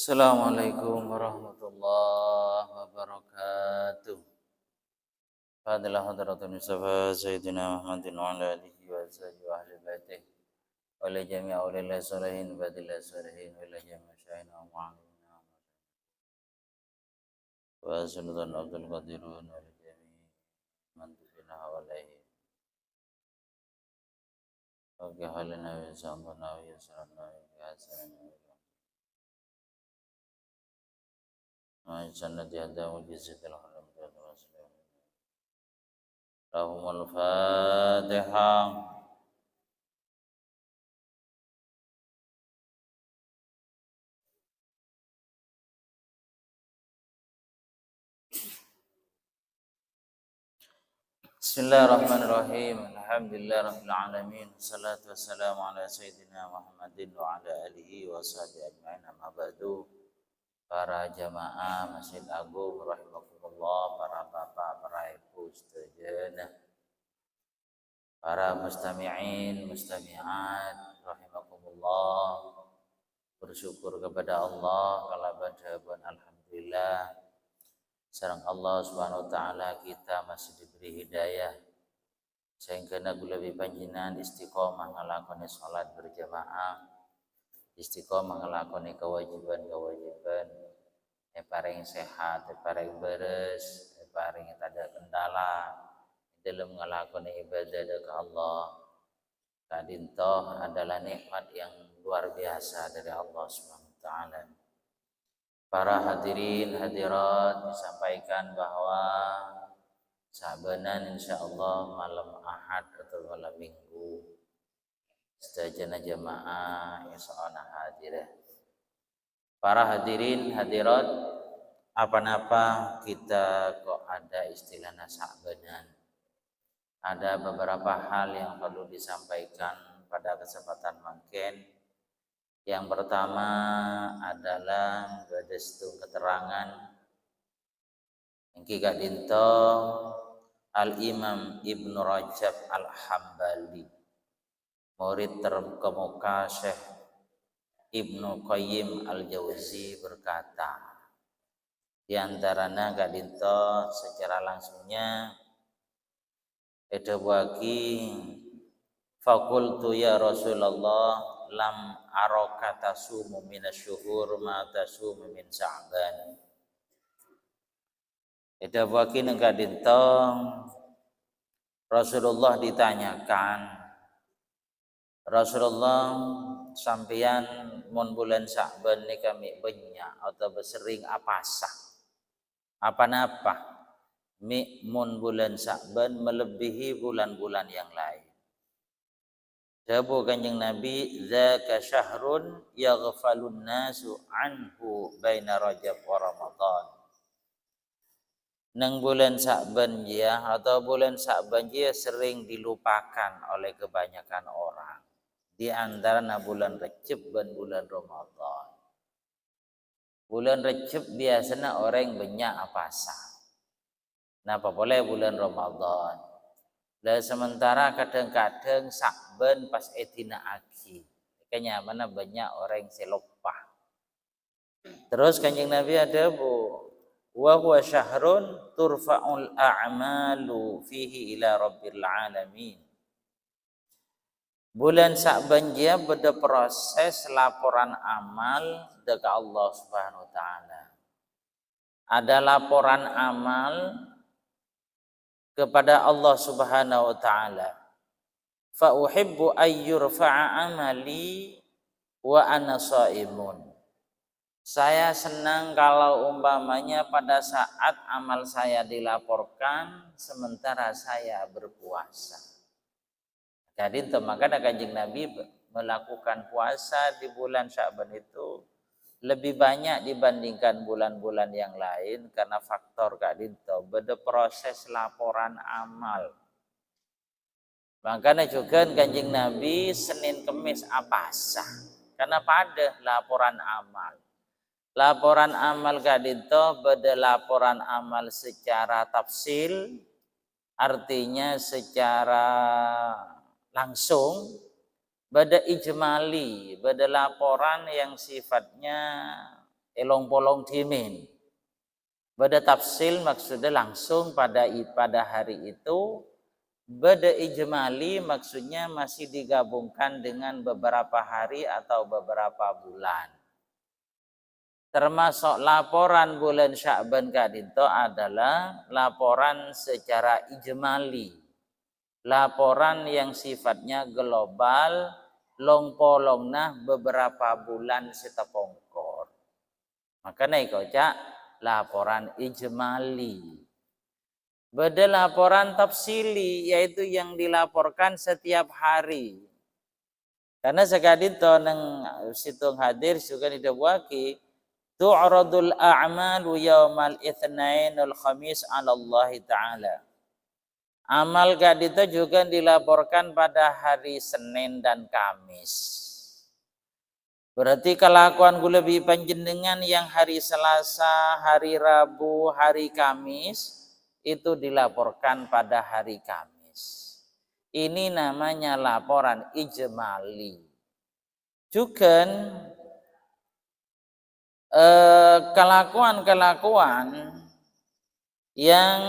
Assalamualaikum warahmatullahi wabarakatuh. Fadilah hadratul Mustafa Sayyidina Muhammadin wa ala alihi wa sahbihi wa ahli baitih wa li jami'i awliyallahi salihin fadilah salihin wa ila jami'i syahina wa mu'amilina wa sunnatan abdul qadirun wa li jami'i man tufina wa alaihi wa bihalina wa sa'amana wa yasarana wa bihasanana wa jannati hadda wa jizatil haram wa sallam. Lahumul Fatihah. Bismillahirrahmanirrahim. Alhamdulillahirabbil alamin. Wassalatu wassalamu ala sayyidina Muhammadin wa ala alihi wa sahbihi ajmain. Amma ba'du. Para jamaah Masjid Agung rahimakumullah, para bapak, para ibu, sedayanah, para mustami'in, mustami'at rahimakumullah. Bersyukur kepada Allah kala badhaban alhamdulillah. Sareng Allah Subhanahu wa taala kita masih diberi hidayah sehingga lebih panjenengan istiqomah nglakoni salat berjamaah, istiqomah nglakoni kewajiban-kewajiban, paring sehat, paring beres, paring tada kendala dalam nglakoni ibadah ke Allah. Kadintoh adalah nikmat yang luar biasa dari Allah Subhanahu wa taala. Para hadirin hadirat, disampaikan bahwa sabenan insyaallah malam Ahad atau malam Minggu sedajana jamaah insyaallah hadirah. Para hadirin hadirat, apa-apa kita kok ada istilah sabenan. Ada beberapa hal yang perlu disampaikan pada kesempatan mangken. Yang pertama adalah gadestung keterangan engki kadinto Al-Imam Ibnu Rajab Al-Hambali, murid terkemuka Syekh Ibnu Qayyim Al-Jauzi berkata, di antaranya kadinto secara langsungnya edawaki fakultu ya Rasulullah lam araka tasumu minasyuhur ma tasumu min Sya'ban. Eda waki nengkadintong Rasulullah ditanyakan, Rasulullah sampeyan mun bulan Sya'ban ni kami banyak atau bersering apa sah apa napa mi mun bulan Sya'ban melebihi bulan-bulan yang lain. Jawabu Kanjeng Nabi, zaka syahrun yaghfalun nasu anhu baina Rajab wa Ramadan. Nang bulan Sya'ban ya atau bulan Sya'ban ya sering dilupakan oleh kebanyakan orang. Di antara bulan Rajab dan bulan Ramadan. Bulan Rajab biasanya orang banyak apa sah. Napa boleh bulan Ramadan? Lah sementara kadang-kadang Sya'ban pas etina aki. Kayaknya mana banyak orang yang selopah. Terus Kanjeng Nabi ada wa huwa syahrun turfa'ul a'malu fihi ila rabbil alamin. Bulan Sya'ban dia beda proses laporan amal dekat Allah Subhanahu wa taala. Ada laporan amal kepada Allah Subhanahu wa taala. Fa uhibbu ayyurfa'a amali wa ana shaimun. Saya senang kalau umpamanya pada saat amal saya dilaporkan sementara saya berpuasa. Jadi maka Kanjeng Nabi melakukan puasa di bulan Sya'ban itu lebih banyak dibandingkan bulan-bulan yang lain karena faktor kadinto beda proses laporan amal. Makanya juga Kanjeng Nabi Senin Kemis apasah karena pada laporan amal. Laporan amal kadinto beda laporan amal secara tafsil, artinya secara langsung. Bada ijmali, bada laporan yang sifatnya elong polong timin. Beda tafsil maksudnya langsung pada hari itu. Beda ijmali maksudnya masih digabungkan dengan beberapa hari atau beberapa bulan. Termasuk laporan bulan Sya'ban kadinto adalah laporan secara ijmali. Laporan yang sifatnya global, longpolongna beberapa bulan setepongkor. Makanya iko cak laporan ijmali. Beda laporan tafsili, yaitu yang dilaporkan setiap hari. Karena sekadito nang situng hadir juga didawaki tu'radul a'malu yaumal itsnain wal khamis 'ala Allah taala. Amal kadito juga dilaporkan pada hari Senin dan Kamis. Berarti kelakuan gue lebih panjenengan yang hari Selasa, hari Rabu, hari Kamis itu dilaporkan pada hari Kamis. Ini namanya laporan ijmali. Juga kelakuan-kelakuan yang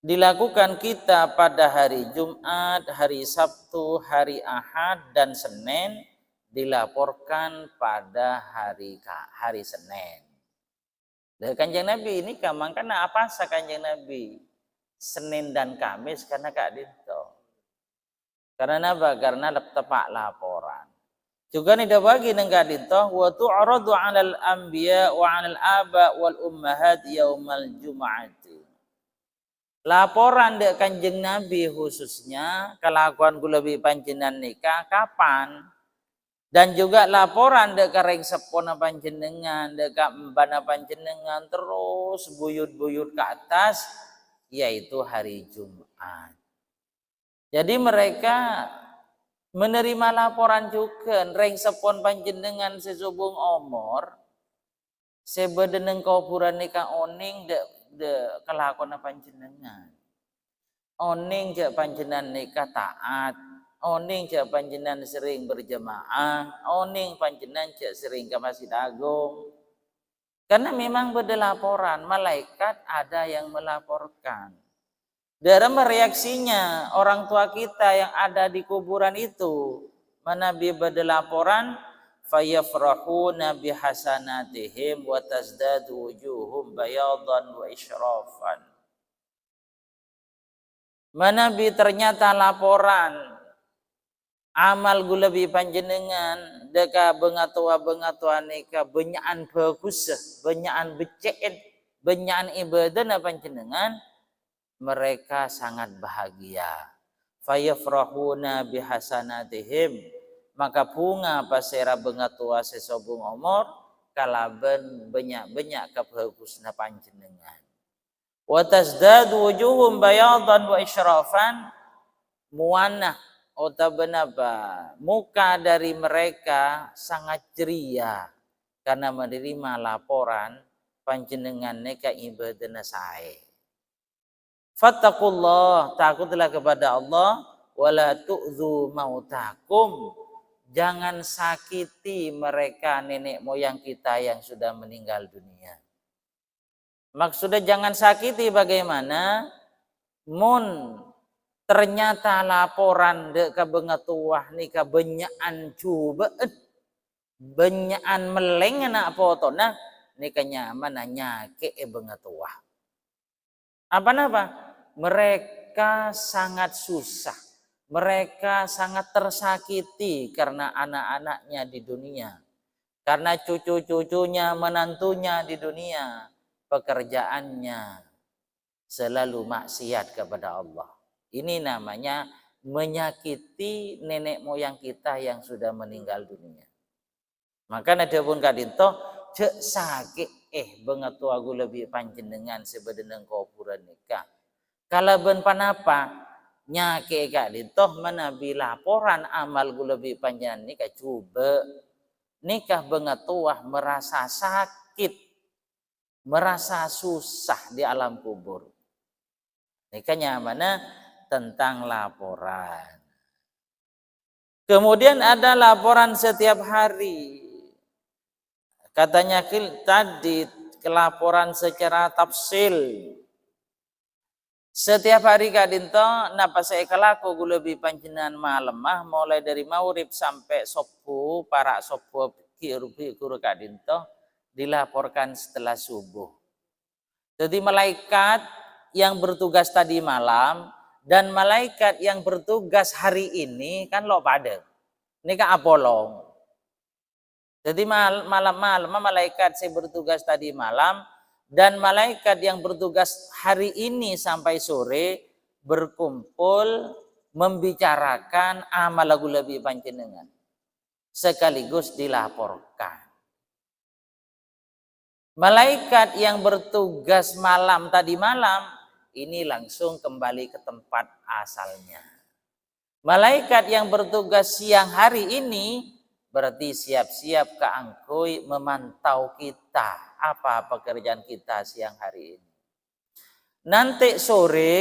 dilakukan kita pada hari Jumat, hari Sabtu, hari Ahad dan Senin dilaporkan pada hari Senin. Dan Kanjeng Nabi ini kamangkan apa sa Kanjeng Nabi? Senin dan Kamis karena Kak Dito. Karena apa? Karena tepak laporan. Juga nih bagi nengka Dito wa tu'radu 'alal anbiya wa 'alal aba wal ummahat yaumal jum'ati. Laporan dek Kanjeng Nabi khususnya kelakuan kula lebih panjenengan nikah kapan? Dan juga laporan dek kareng sepona panjenengan, dek mbana panjenengan terus buyut-buyut ke atas, yaitu hari Jumat. Jadi mereka menerima laporan juga, reng sepon panjenengan sesubung omor, sebedeneng kaupuran nikah oning de kelakuan panjenengan. Oning je panjenengan nikah taat, oning je panjenengan sering berjemaah, oning panjenengan je sering ke Masjid Agung. Karena memang beda laporan, malaikat ada yang melaporkan. Dalam reaksinya orang tua kita yang ada di kuburan itu, Nabi beda laporan, fayafrahuna bihasanatihim wa tazdadu wujuhum bayadan wa isyrafan. Nabi ternyata laporan amal gulabi panjenengan deka bengatua nikah benyaan bagus, benyaan beceen, benyaan ibadah panjenengan, mereka sangat bahagia. Fayafrahuna bihasanatihim, maka bunga pasera bengatua sesobung omor kalaben banyak-banyak kabagusna panjenengan. Wa tazdadu wujuhum bayadan wa isyrafan, muanah otabenaba muka dari mereka sangat ceria karena menerima laporan panjenengan neka ibadana sae. Fattaqullah, takutlah kepada Allah, wala tu'dzu mautakum, jangan sakiti mereka nenek moyang kita yang sudah meninggal dunia. Maksudnya jangan sakiti bagaimana? Mun ternyata laporan de kabengetuah nika benyaan cubaan, benyaan meleng anak potona nika nyaman nyake bengetuah. Apa-apa? Mereka sangat susah. Mereka sangat tersakiti karena anak-anaknya di dunia. Karena cucu-cucunya, menantunya di dunia. Pekerjaannya selalu maksiat kepada Allah. Ini namanya menyakiti nenek moyang kita yang sudah meninggal dunia. Maka ada pun kadinto cek sakit bengetua gue lebih panjenengan sebedeneng kuburan nikah. Kalau ben panapa nyake kadinto menabi laporan amal gue lebih panjenengan nikah coba nikah bengetua merasa sakit, merasa susah di alam kubur. Nikahnya mana? Tentang laporan. Kemudian ada laporan setiap hari. Katanya tadi kelaporan secara tafsil. Setiap hari kadinto napa saya kelaku lebih panjenengan malam mah mulai dari maurib sampai sopu para sopu kiru kadinto dilaporkan setelah subuh. Jadi malaikat yang bertugas tadi malam dan malaikat yang bertugas hari ini kan lo pada. Ini kan Apollo. Jadi malam-malam malaikat saya bertugas tadi malam dan malaikat yang bertugas hari ini sampai sore berkumpul membicarakan amal lagu lebih panjenengan sekaligus dilaporkan. Malaikat yang bertugas malam tadi malam ini langsung kembali ke tempat asalnya. Malaikat yang bertugas siang hari ini berarti siap-siap keangkui memantau kita apa pekerjaan kita siang hari ini. Nanti sore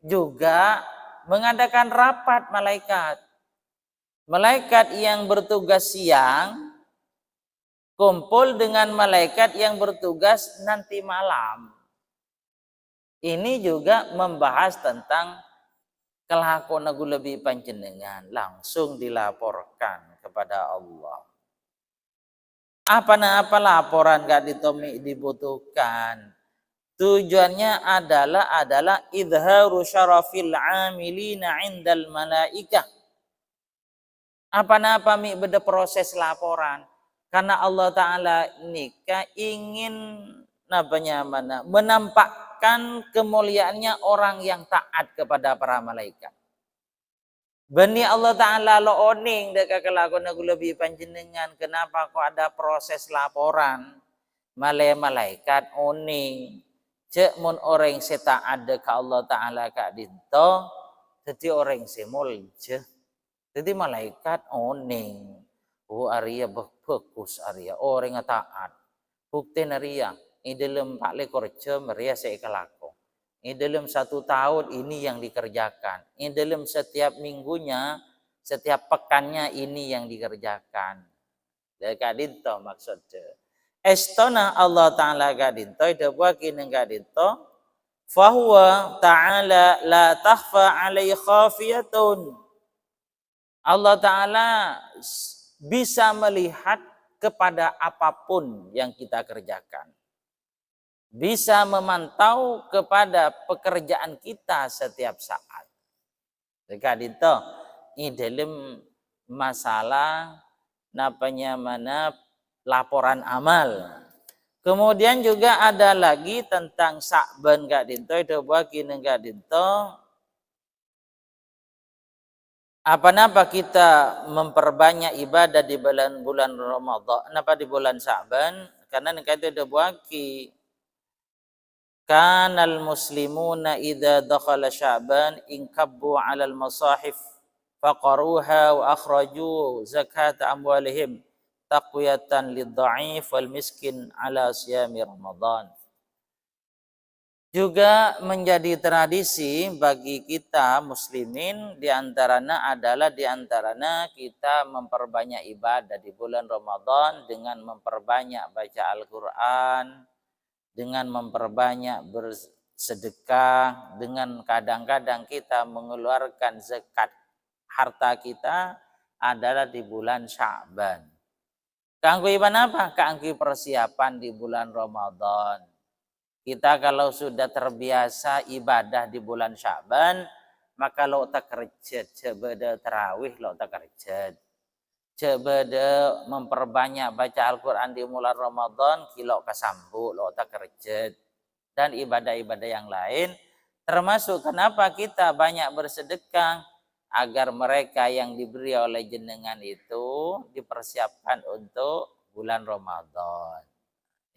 juga mengadakan rapat malaikat. Malaikat yang bertugas siang kumpul dengan malaikat yang bertugas nanti malam. Ini juga membahas tentang kelakuan aku lebih panjenengan langsung dilaporkan kepada Allah. Apa laporan gak dibutuhkan. Tujuannya adalah idharu syarafil amilina indal malaikah. Apa mi beda proses laporan. Karena Allah Ta'ala nikah ingin menampakkan kemuliaannya orang yang taat kepada para malaikat. Bani Allah Ta'ala lo oning deka kelakuan aku lebih panjenengan. Kenapa kok ada proses laporan? Malaikat oning. Cek mun orang seta ada ke Allah Ta'ala kak dinto. Jadi orang semulje. Jadi malaikat oning. Oh Arya bagus Arya. Orang taat. Bukti Arya. Ini dalam 4 jam Arya saya kelaku. Ini dalam 1 tahun ini yang dikerjakan. Ini dalam setiap minggunya, setiap pekannya ini yang dikerjakan. Kadinto maksudnya. Estona Allah Ta'ala kadinto. Itu buakin kadinto. Fahuwa Ta'ala la takhfa alaihi khafiyatun. Allah Ta'ala bisa melihat kepada apapun yang kita kerjakan. Bisa memantau kepada pekerjaan kita setiap saat. Dekat itu, ini dalam masalah laporan amal. Kemudian juga ada lagi tentang Sa'ban gak dinto, itu bagi gak dinto. Apa kita memperbanyak ibadah di bulan Ramadan, kenapa di bulan Sa'ban? Karena itu ada bagi Kanal muslimuna idza dakhala Sya'ban inkabbu 'alal masahif faqaruha wa akhraju zakat amwalihim taqwiyatan lid-dha'if wal miskin 'ala siyami Ramadan. Juga menjadi tradisi bagi kita muslimin diantaranya kita memperbanyak ibadah di bulan Ramadan dengan memperbanyak baca Al-Quran, dengan memperbanyak bersedekah, dengan kadang-kadang kita mengeluarkan zakat harta kita adalah di bulan Sya'ban. Kanggo ibadah apa? Kanggo persiapan di bulan Ramadan. Kita kalau sudah terbiasa ibadah di bulan Sya'ban, maka lo tak kerja, coba terawih lo tak kerja. Coba memperbanyak baca Al-Quran di bulan Ramadan, kilo kesambu, lo tak kerja. Dan ibadah-ibadah yang lain. Termasuk kenapa kita banyak bersedekah. Agar mereka yang diberi oleh jenengan itu dipersiapkan untuk bulan Ramadan.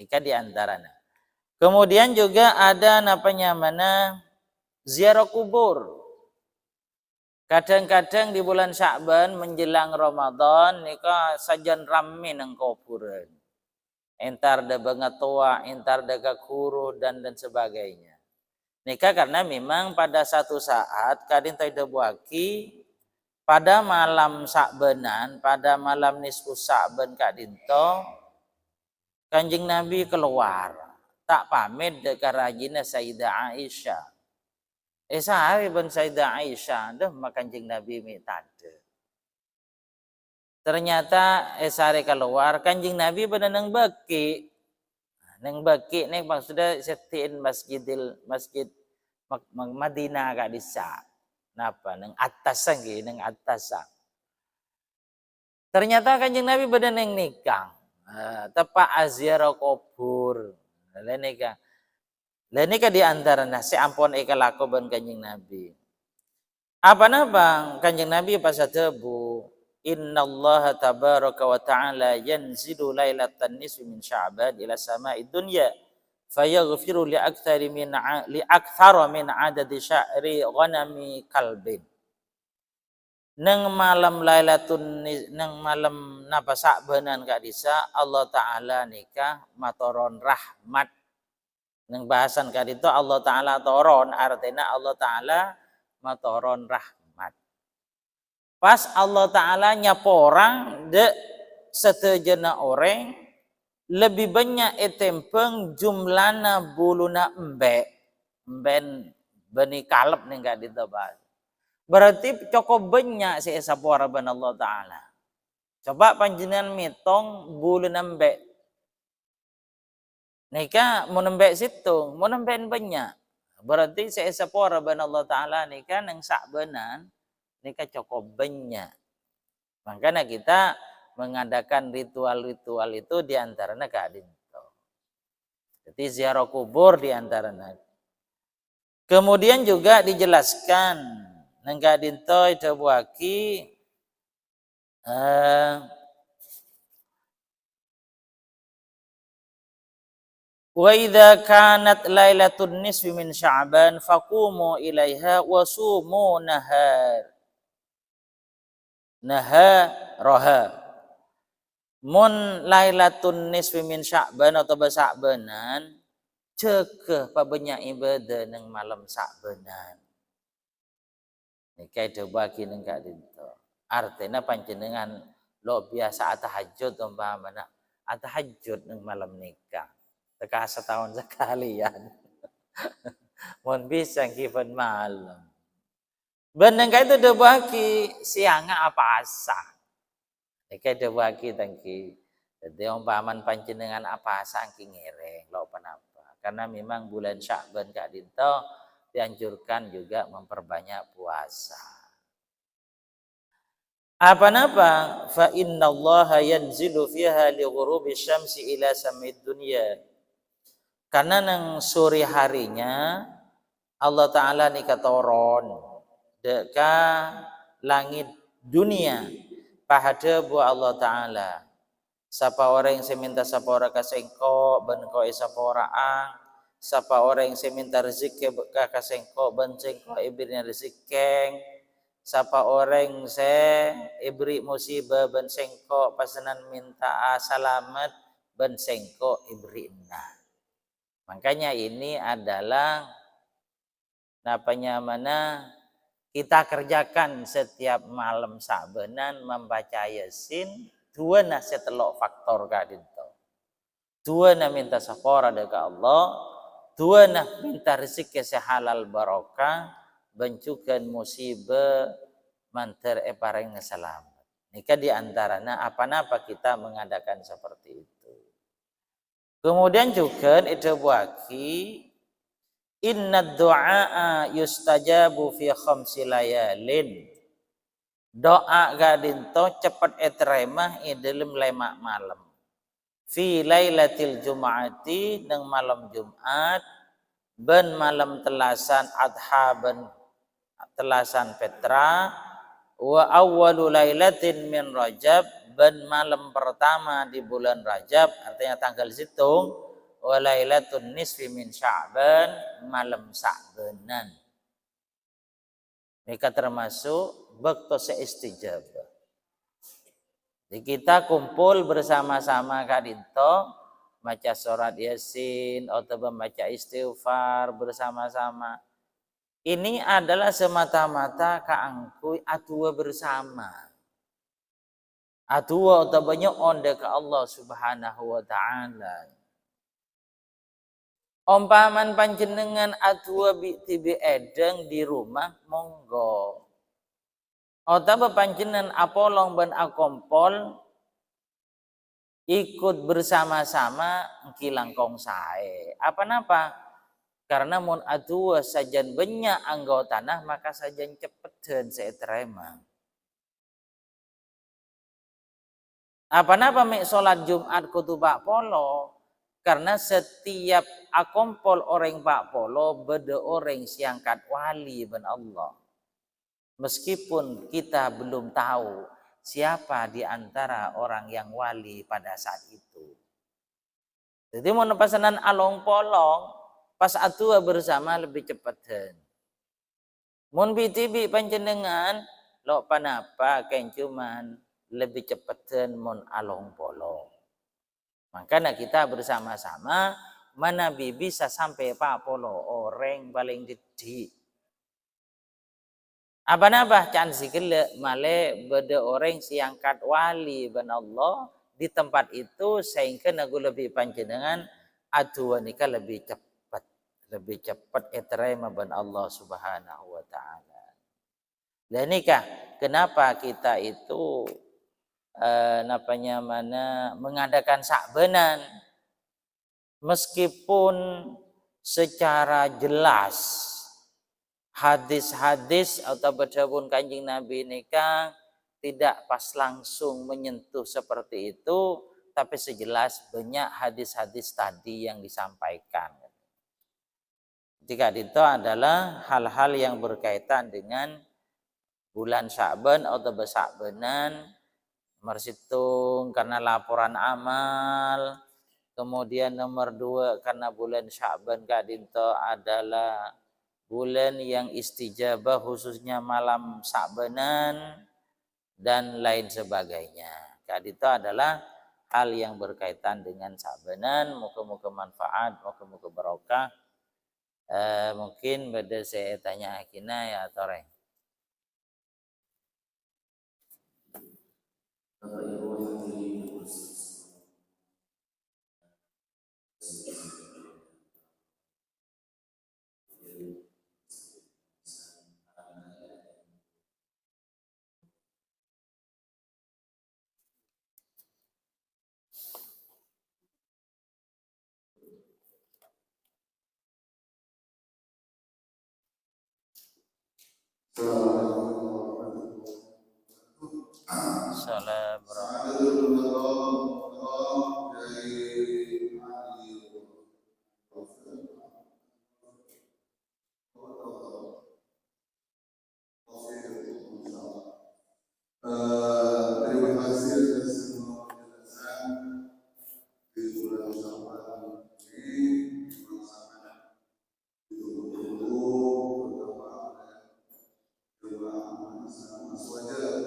Ini diantaranya. Kemudian juga ada ziarah kubur. Kadang-kadang di bulan Sya'ban menjelang Ramadan nika sajan rame nang kuburan. Entar da bangatua, entar da guru dan sebagainya. Nika karena memang pada satu saat kadin taida buaki pada malam Sya'banan, pada malam nisfu Sya'ban kadinto Kanjeng Nabi keluar, tak pamit dekat rajina Sayyidah Aisyah. Sehari ben Sayyidah Aisyah, dah makan Kanjeng Nabi minta ada. Ternyata sehari keluar, Kanjeng Nabi benar neng beki. Neng beki nih maksudnya setiin masjid Madinah kak disa. Napa neng atas lagi, neng atas. Ternyata Kanjeng Nabi benar neng nikah. Tepak aziarah kubur. Lain nikah. Lain nikah di antara nasi ampun eka laku ben Kanjeng Nabi. Apa napa Kanjeng Nabi pas tebu. Inna Allah tabaraka wa ta'ala yanzilu lailatan nisfi min Sya'ban ila sama'i dunya fayaghfiru li aktsara min adadi sya'ri ghanami kalbin. Neng malam lailatun neng malam napa sakbenan kak disa Allah Ta'ala nikah matoron rahmat. Neng bahasan kak itu Allah Ta'ala toron artinya Allah Ta'ala matoron rahmat. Pas Allah Ta'ala nyaporang de setejana orang lebih banyak etempeng jumlahna buluna emben beni kalep nih gak ditebas. Berarti cukup banyak si esapora ban Allah Ta'ala. Coba panjenengan mitong bulun embe. Nika mau nembe situng, mau nembe banyak. Berarti si esapora ban Allah Ta'ala nika neng sakbenan nika cukup banyak. Makanya kita mengadakan ritual-ritual itu diantaranya kadinto. Jadi ziarah kubur diantaranya. Kemudian juga dijelaskan nang kadinto itu buaki wa idza kanat lailatun nisfi min Sya'ban faqumu ilaiha wa sumu naharaha. Mun lailatun nisfi min Sya'ban atau basa'banan cekeh pabanyak ibadah nang malam Sya'banan. Nikai debaki nang kak dinto. Artinya panjenengan lo biasa tahajud umpamana tahajud nang malam nikah. Teka setahun sekali ya. Mun bisa kipan malam. Beneng itu debaki sianga apa asa. Nikai debaki tangki. Jadi umpaman panjenengan apa asa angki ngereng lo penapa. Karena memang bulan Sya'ban kak dinto dianjurkan juga memperbanyak puasa. Apa napa? Fa innallaha yanzilu fiha li ghurubi syamsi ila samid dunya. Karena nang sore harinya Allah Ta'ala ni katoron deka langit dunia pahada bu Allah Ta'ala. Sapa orang yang seminta sapa orang kasengko ben ko sapa orang sapa orang yang seminta rezeki ka kasengko ben cengko ibirnya rezeki. Sapa orang se ibri musibah ben sengko pasanan minta salamet ben sengko ibri inna. Makanya ini adalah mana kita kerjakan setiap malam sabenan membaca Yasin dua na setelok faktor kadinto. Dua na minta sapora dekat Allah, dua na minta rezeki sehalal barokah, bencukan musibah manter epareng selamat. Nika diantaranya apa-apa kita mengadakan seperti itu. Kemudian juga itu buaki inna du'a yustajabu fi khamsi layalin. Doa gadinto cepat etremah dalam 5 malam. Fi lailatil jum'ati nang malam Jumat ben malam telasan adha ben telasan petra wa awwalu lailatin min Rajab ben malam pertama di bulan Rajab artinya tanggal hitung wa lailatun nisfi min Sya'ban malam Sya'banan. Mereka termasuk waktu seistijabah. Jadi kita kumpul bersama-sama kadinto baca surat Yasin atau membaca istighfar bersama-sama. Ini adalah semata-mata kaangkui atua bersama. Atua atau banyak onde ke Allah Subhanahu wa taala. Umpaman panjenengan atua tibi edeng di rumah monggo. Otaba panjenengan apolong ben akompol ikut bersama-sama kilangkong sae. Apa napa? Karena mun atua sajan banyak anggotana maka sajan cepetan saya terima. Apa napa mek sholat Jumat kutu Pak Polo? Karena setiap akompol orang Pak Polo beda orang siangkat wali ben Allah. Meskipun kita belum tahu siapa di antara orang yang wali pada saat itu. Jadi mau pesanan along polong pas atua bersama lebih cepat. Mun bitibi panjenengan lo panapa kain cuman lebih cepetan mun along polong. Makanya kita bersama-sama mana bisa sampai Pak Polo orang paling gede. Apa-apa can sikile male beda orang siangkat wali ben Allah di tempat itu sehingga nagu lebih panjenengan aduan nikah lebih cepat eterema ben Allah Subhanahu wa taala. Dan nikah kenapa kita itu mengadakan sakbenan meskipun secara jelas hadis-hadis atau bacaan Kanjeng Nabi nikah tidak pas langsung menyentuh seperti itu, tapi sejelas banyak hadis-hadis tadi yang disampaikan. Jika itu adalah hal-hal yang berkaitan dengan bulan Sya'ban atau besakbenan, mersitung karena laporan amal, kemudian nomor 2 karena bulan Sya'ban kadinto adalah bulan yang istijabah khususnya malam Sya'banan dan lain sebagainya. Kadinto adalah hal yang berkaitan dengan Sya'banan, moga-moga manfaat, moga-moga barokah. Mungkin beda saya tanya akina ya toreng. Terima kasih atas semua penjelasan di bulan Syawal ini bersama guru pertama sama Swajar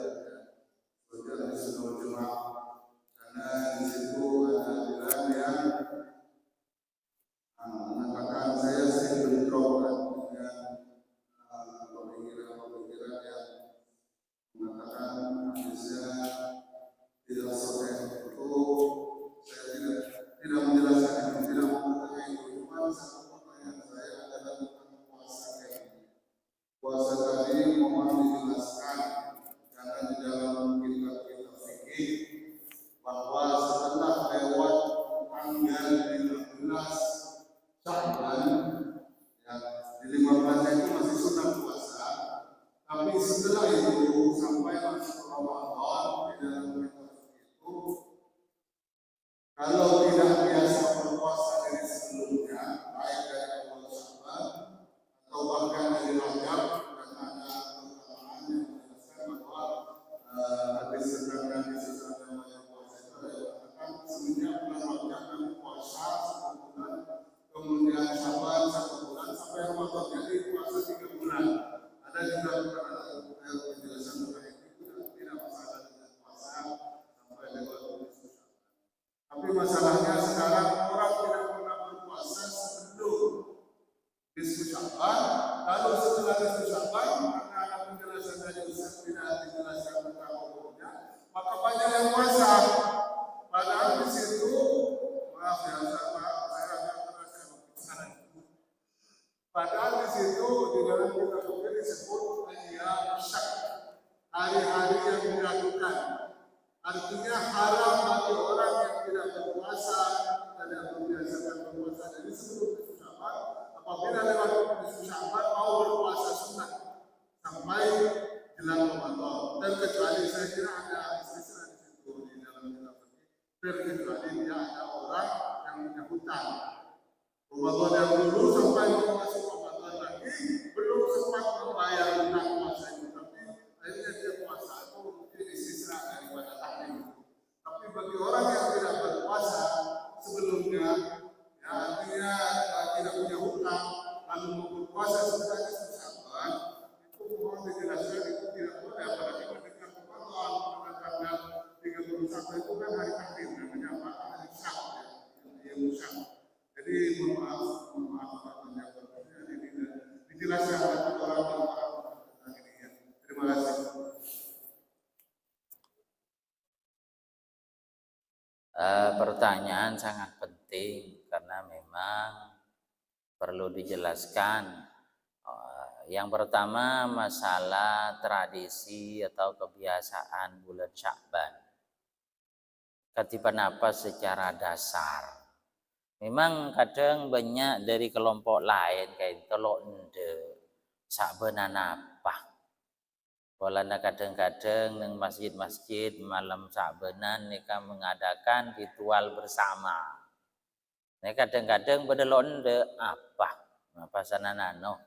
di seluruh jemaah karena di situ ada bilang yang mengatakan saya sering bentrokan dengan pemikiran-pemikiran yang mengatakan Indonesia tidak sahih. Itu saya tidak menjelaskan itu, tidak mengatakan itu. Cuma satu pertanyaan saya adalah tentang puasa ini. Puasa tadi mohon dijelaskan karena di dalam kitab-kitab fikih bahwa setelah lewat tanggal 15 Sya'ban ya, di 15 itu masih sunat puasa, tapi setelah itu sampai masuk Ramadan di dalam kitab itu kalau tidak biasa berpuasa dari sebelumnya, baik dari awal Sya'ban atau bahkan dari Rajab, karena ada keutamaan yang menjelaskan bahwa hadis tentang yang puasa itu adalah semenjak bulan Rajab kami puasa 1 bulan, kemudian Sya'ban 1 bulan sampai Ramadan, jadi puasa 3 bulan. Ada juga penjelasan tentang itu tidak masalah dengan puasa sampai lewat itu. Tapi masalahnya sekarang orang tidak pernah berpuasa sebelum nisfu Sya'ban, lalu setelah nisfu Sya'ban karena ada penjelasan dari Ustaz tidak dijelaskan tentang hukumnya, maka banyak yang puasa. Padahal di situ, maaf ya, saya agak teraskan pesanan. Padahal di situ di dalam kitab fikih disebut ayyam syak, hari-hari yang diragukan. Artinya haram bagi orang yang tidak berpuasa dan yang membiasakan berpuasa dari sebelum nisfu Sya'ban, apabila lewat nisfu Sya'ban mau berpuasa sunnah sampai jelang Ramadan. Terkecuali saya kira ada istilah di situ di dalam kitab fikih. Terkecuali dia ada orang yang punya hutang. Ramadan yang dulu sampai masuk Ramadan lagi belum sempat membayar hutang puasa itu, tapi akhirnya dia puasa itu mungkin istisna daripada takdir. Tapi bagi orang yang tidak berpuasa sebelumnya, ya artinya tidak punya hutang lalu mau berpuasa sebenarnya Sya'ban, itu mohon dijelaskan itu tidak boleh, apalagi mendengar Ramadan pada tanggal 31 itu kan hari takdir, namanya apa? Hari Syak, ya, Syak. Jadi mohon maaf banyak dijelaskan oleh orang ini ya. Terima kasih. Pertanyaan sangat penting karena memang perlu dijelaskan. Yang pertama masalah tradisi atau kebiasaan bulan Sya'ban. Katipan apa secara dasar? Memang kadang banyak dari kelompok lain kayak telok ende Sya'banan apa. Walana kadang-kadang neng masjid-masjid malam Sya'banan mereka mengadakan ritual bersama. Ini kadang-kadang bedelonde apa sananano.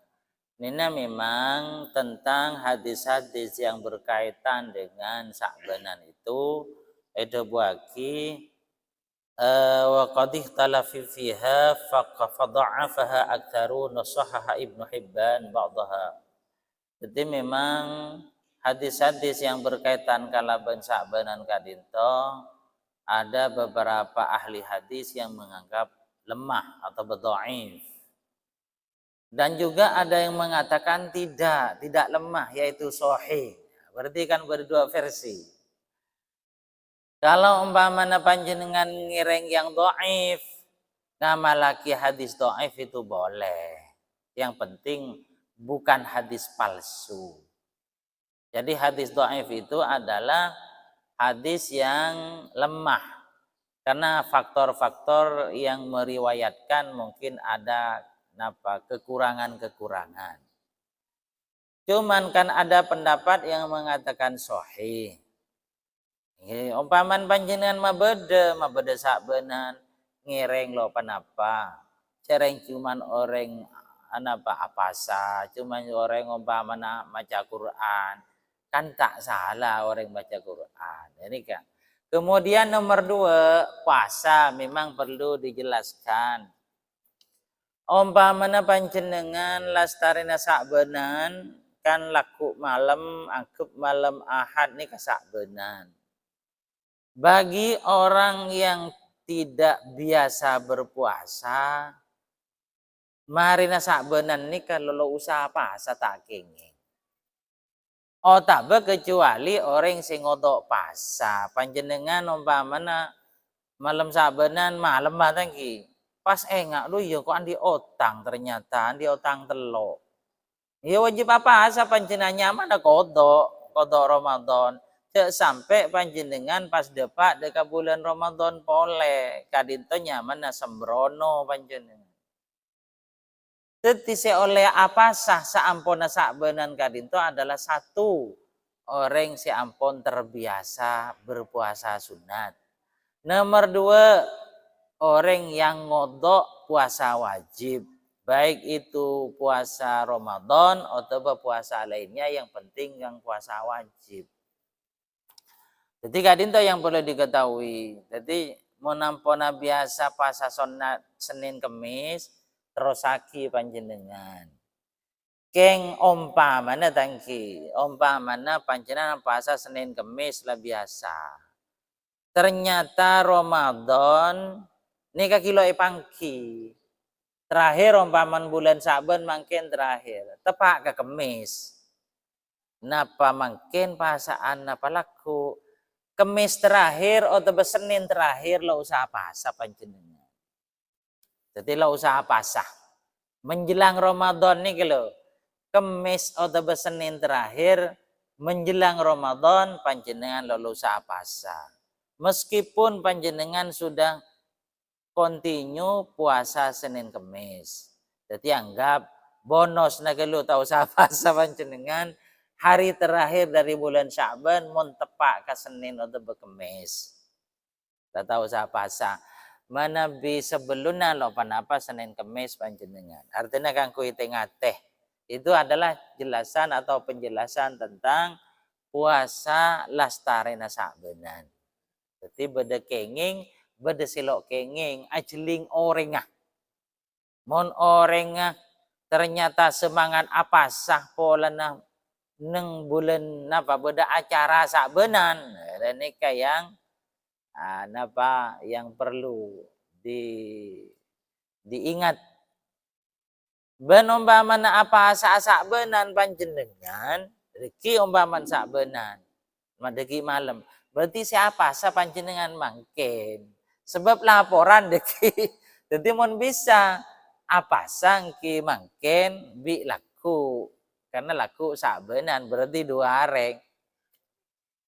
Ini memang tentang hadis-hadis yang berkaitan dengan Sya'banan itu ada buaki wa qad ikhtalafa fiha fadha'afaha aktsarun sahaha Ibnu Hibban ba'daha. Jadi memang hadis-hadis yang berkaitan kalaban Sya'banan kadinto ada beberapa ahli hadis yang menganggap lemah atau dhaif. Dan juga ada yang mengatakan tidak lemah, yaitu sahih. Berarti kan berdua versi. Kalau umpamanya panjenengan ngireng yang dhaif, ngamalaki hadis dhaif itu boleh. Yang penting bukan hadis palsu. Jadi hadis dhaif itu adalah hadis yang lemah. Karena faktor-faktor yang meriwayatkan mungkin ada kekurangan-kekurangan. Cuman kan ada pendapat yang mengatakan sahih. Umpaman panjenengan mabede Sya'banan ngireng lo panapa. Cereng cuman orang apasa, cuman orang umpamana maca Quran. Kan tak salah orang baca Quran. Ini kan. Kemudian nomor 2, puasa memang perlu dijelaskan. Umpamana panjenengan lastarina Sya'banan kan laku malam angkep malam Ahad nih ke Sya'banan. Bagi orang yang tidak biasa berpuasa, marina Sya'banan nih kalau usaha puasa tak kenging. Oh tak kecuali orang sing ngodok puasa, panjenengan umpamana malam Sya'banan malam batang ki. Pas enggak lu ya kok andi otang ternyata andi otang telok. Ya wajib apa asa panjenengannya mana kodok Ramadan. Cek sampai panjenengan pas depak deka bulan Ramadan pole kadinto nyaman sembrono panjenengan. Tetise oleh apa sah saampona Sya'banan kadinto adalah satu orang si ampon terbiasa berpuasa sunat. Nomor 2 orang yang ngodok puasa wajib, baik itu puasa Ramadan atau puasa lainnya, yang penting yang puasa wajib. Jadi kadinto yang perlu diketahui. Jadi menampona biasa puasa sunat Senin Kemis terus aki panjenengan. Keng umpamana tangki, umpamana panjenengan puasa Senin Kemis lah biasa. Ternyata Ramadan nika kilo pangki. Terakhir umpaman bulan Sya'ban mangkin terakhir. Tepak ke Kemis. Napa mangkin pasaan napa laku. Kemis terakhir atau Senin terakhir lo usaha pasah panjenengan. Jadi lo usaha pasah. Menjelang Ramadan nih kalau Kemis atau Senin terakhir menjelang Ramadan panjenengan lo usaha pasah. Meskipun panjenengan sudah continue puasa Senin Kemis. Jadi anggap bonus nagelu tahu sapa panjenengan hari terakhir dari bulan Sya'ban mun tepak ke Senin atau Kemis. Tak tahu sapa mana bi sebelumnya lo panapa Senin Kemis panjenengan. Artinya kan kui teh. Itu adalah jelasan atau penjelasan tentang puasa lastarena Sya'banan. Jadi beda kenging beda silok kenging ajeling orengah. Mon orengah ternyata semangat apa sah pola nah neng bulan napa beda acara Sya'banan. Dan ini yang napa yang perlu diingat. Ben umpamana apa Sya'banan panjenengan reki umpaman Sya'banan madegi malam. Berarti siapa panjenengan mangken. Sebab laporan deki. Jadi mon bisa apa sangki mangken bi laku. Karena laku Sya'banan berarti 2 areng.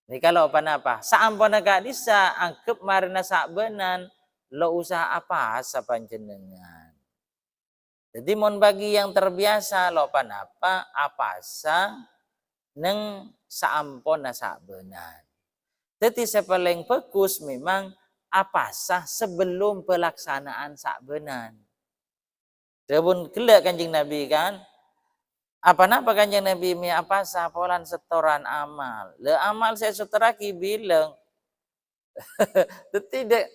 Ini kalau apa saampun agak bisa angkep marina Sya'banan lo usaha apa panjenengan. Jadi mon bagi yang terbiasa lo apa neng saampun Sya'banan. Jadi sepaling bagus memang apa sah sebelum pelaksanaan Sya'banan. Sebelum kelak Kanjeng Nabi kan, apa Kanjeng Nabi mi apa sah polan setoran amal. Le amal saya seteraki bilang, tidak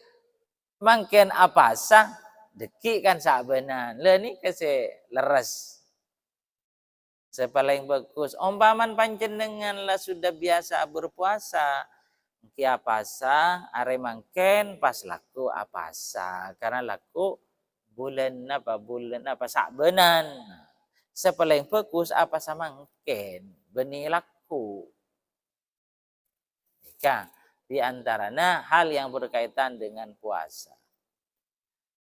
mungkin apa sah deki kan Sya'banan. Le ni kasi leres. Sepaling bagus. Umpaman panjenengan lah sudah biasa berpuasa. Kia pasa are mangken pas laku apasa karena laku bulan apa Sya'banan. Sepaling fokus apa sama mangken beni laku. Ika di antaranya hal yang berkaitan dengan puasa.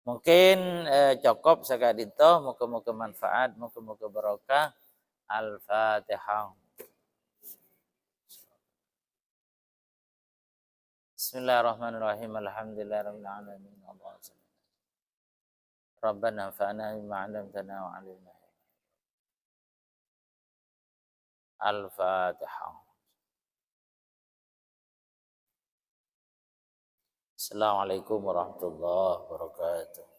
Mungkin cukup sakadito muga-muga manfaat, muga-muga barokah. Al-Fatihah. Bismillahirrahmanirrahim. Alhamdulillahirabbil alamin. Rabbana anfa'na bima 'allamtana wa 'allimna. Al-Fatihah. Assalamualaikum warahmatullahi wabarakatuh.